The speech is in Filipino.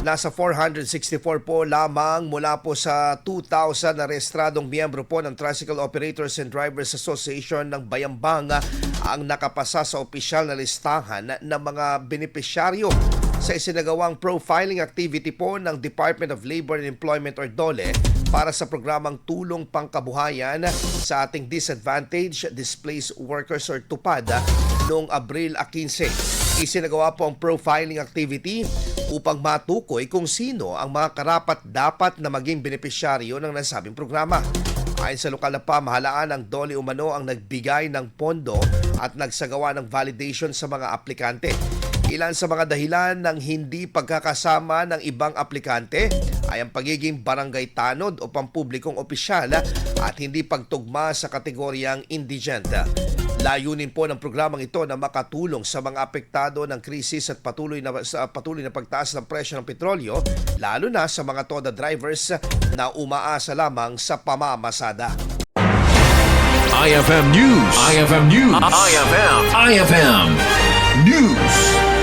nasa 464 po lamang mula po sa 2,000 na rehistradong miyembro po ng Tricycle Operators and Drivers Association ng Bayambang ang nakapasa sa opisyal na listahan ng mga benepisyaryo sa isinagawang profiling activity po ng Department of Labor and Employment or DOLE para sa programang Tulong Pangkabuhayan sa ating Disadvantaged Displaced Workers or TUPAD noong Abril 15. Isinagawa po ang profiling activity upang matukoy kung sino ang mga karapat-dapat na maging benepisyaryo ng nasabing programa. Ayon sa lokal na pamahalaan, ang DOLE umano ang nagbigay ng pondo at nagsagawa ng validation sa mga aplikante. Ilan sa mga dahilan ng hindi pagkakasama ng ibang aplikante ay ang pagiging barangay tanod o pampublikong opisyal at hindi pagtugma sa kategoryang indigent. Layunin po ng programang ito na makatulong sa mga apektado ng krisis at patuloy na pagtaas ng presyo ng petrolyo, lalo na sa mga toda drivers na umaasa lamang sa pamamasada. IFM News. IFM News. IFM News.